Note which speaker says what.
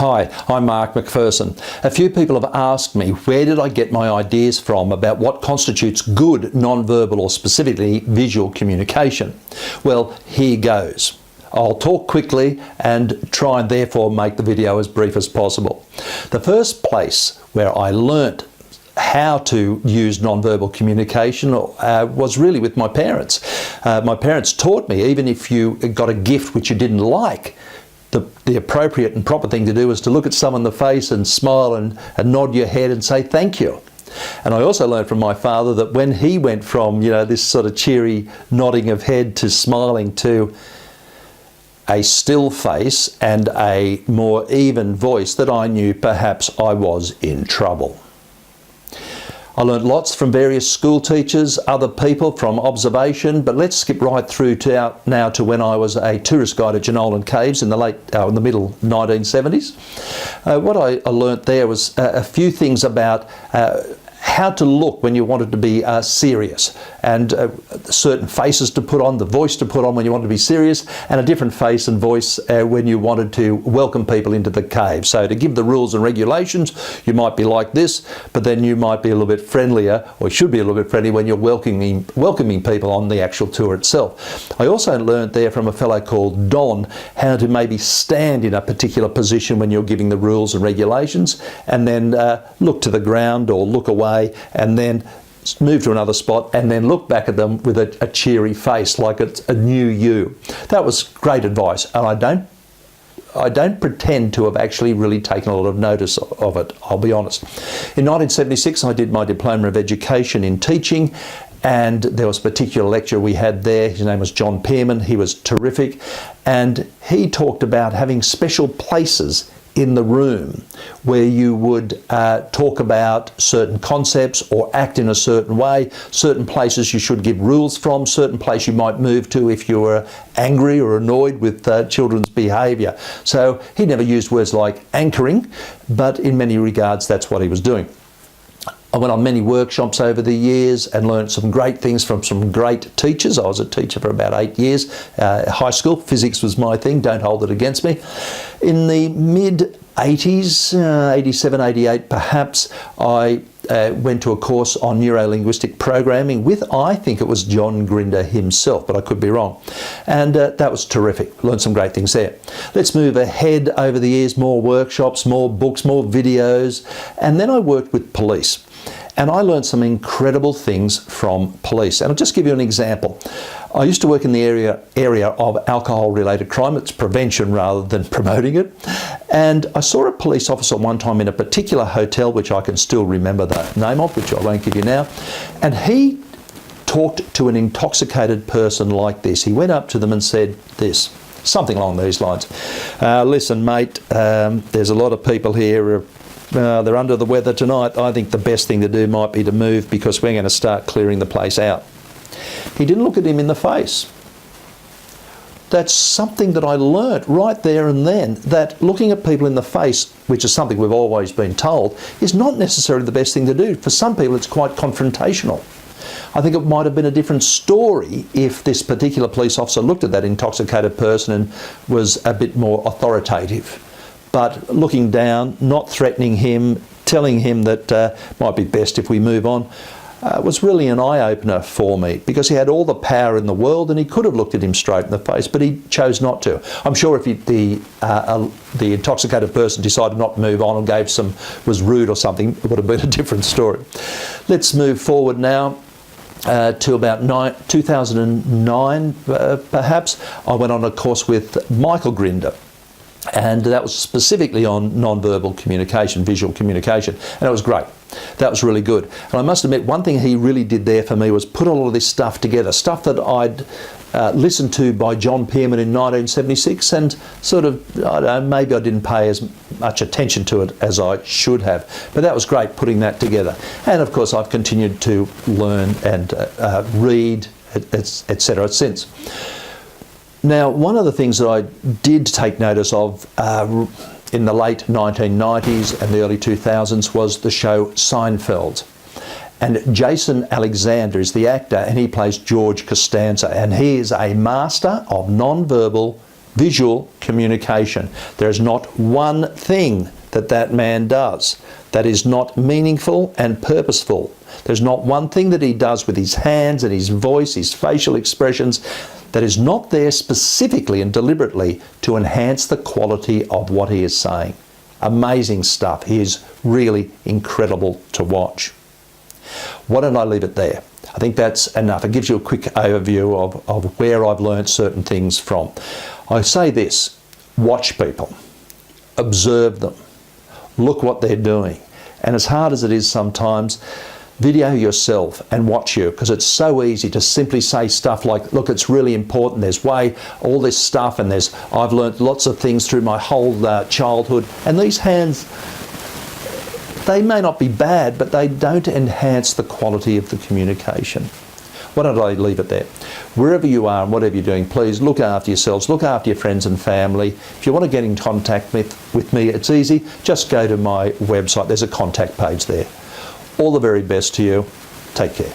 Speaker 1: Hi, I'm Mark McPherson. A few people have asked me where did I get my ideas from about what constitutes good non-verbal or specifically visual communication. Well, here goes. I'll talk quickly and try and therefore make the video as brief as possible. The first place where I learnt how to use non-verbal communication was really with my parents. My parents taught me, even if you got a gift which you didn't like, the appropriate and proper thing to do is to look at someone in the face and smile and nod your head and say thank you. And I also learned from my father that when he went from, this sort of cheery nodding of head to smiling to a still face and a more even voice, that I knew perhaps I was in trouble. I learned lots from various school teachers, other people, from observation, but let's skip right through to now to when I was a tourist guide at Jenolan Caves in the middle 1970s. What I learnt there was a few things about how to look when you wanted to be serious, and certain faces to put on, the voice to put on when you wanted to be serious, and a different face and voice when you wanted to welcome people into the cave. So to give the rules and regulations, you might be like this, but then you might be a little bit friendlier, or should be a little bit friendly when you're welcoming people on the actual tour itself. I also learned there from a fellow called Don how to maybe stand in a particular position when you're giving the rules and regulations, and then look to the ground or look away, and then move to another spot and then look back at them with a cheery face, like it's a new you. That was great advice, and I don't pretend to have actually really taken a lot of notice of it, I'll be honest. In 1976 I did my Diploma of Education in Teaching, and there was a particular lecturer we had there. His name was John Pearman. He was terrific, and he talked about having special places in the room where you would talk about certain concepts or act in a certain way, certain places you should give rules from, certain place you might move to if you were angry or annoyed with children's behaviour. So he never used words like anchoring, but in many regards that's what he was doing. I went on many workshops over the years and learned some great things from some great teachers. I was a teacher for about 8 years. High school, physics was my thing, don't hold it against me. In the mid-80s, 87, 88 perhaps, I went to a course on neuro-linguistic programming with, I think it was John Grinder himself, but I could be wrong. And that was terrific. Learned some great things there. Let's move ahead over the years, more workshops, more books, more videos. And then I worked with police. And I learned some incredible things from police. And I'll just give you an example. I used to work in the area of alcohol-related crime. It's prevention rather than promoting it. And I saw a police officer one time in a particular hotel, which I can still remember the name of, which I won't give you now. And he talked to an intoxicated person like this. He went up to them and said this, something along these lines. Listen, mate, there's a lot of people here. They're under the weather tonight. I think the best thing to do might be to move, because we're going to start clearing the place out. He didn't look at him in the face. That's something that I learnt right there and then, that looking at people in the face, which is something we've always been told, is not necessarily the best thing to do. For some people it's quite confrontational. I think it might have been a different story if this particular police officer looked at that intoxicated person and was a bit more authoritative. But looking down, not threatening him, telling him that might be best if we move on, was really an eye-opener for me, because he had all the power in the world and he could have looked at him straight in the face, but he chose not to. I'm sure if the intoxicated person decided not to move on and was rude or something, it would have been a different story. Let's move forward now. To about 2009 perhaps. I went on a course with Michael Grinder. And that was specifically on non-verbal communication, visual communication, and it was great. That was really good. And I must admit, one thing he really did there for me was put a lot of this stuff together, stuff that I'd listened to by John Pearman in 1976, and sort of, I don't know, maybe I didn't pay as much attention to it as I should have. But that was great, putting that together. And of course, I've continued to learn and read, etc. since. Now, one of the things that I did take notice of in the late 1990s and the early 2000s was the show Seinfeld. And Jason Alexander is the actor, and he plays George Costanza, and he is a master of non-verbal visual communication. There is not one thing that man does that is not meaningful and purposeful. There's not one thing that he does with his hands and his voice, his facial expressions, that is not there specifically and deliberately to enhance the quality of what he is saying. Amazing stuff. He is really incredible to watch. Why don't I leave it there? I think that's enough. It gives you a quick overview of where I've learned certain things from. I say this: watch people, observe them, look what they're doing. And as hard as it is sometimes, video yourself and watch you, because it's so easy to simply say stuff like, look, it's really important, there's all this stuff, and I've learnt lots of things through my whole childhood, and these hands, they may not be bad, but they don't enhance the quality of the communication. Why don't I leave it there? Wherever you are and whatever you're doing, please look after yourselves, look after your friends and family. If you want to get in contact with me, it's easy. Just go to my website. There's a contact page there. All the very best to you. Take care.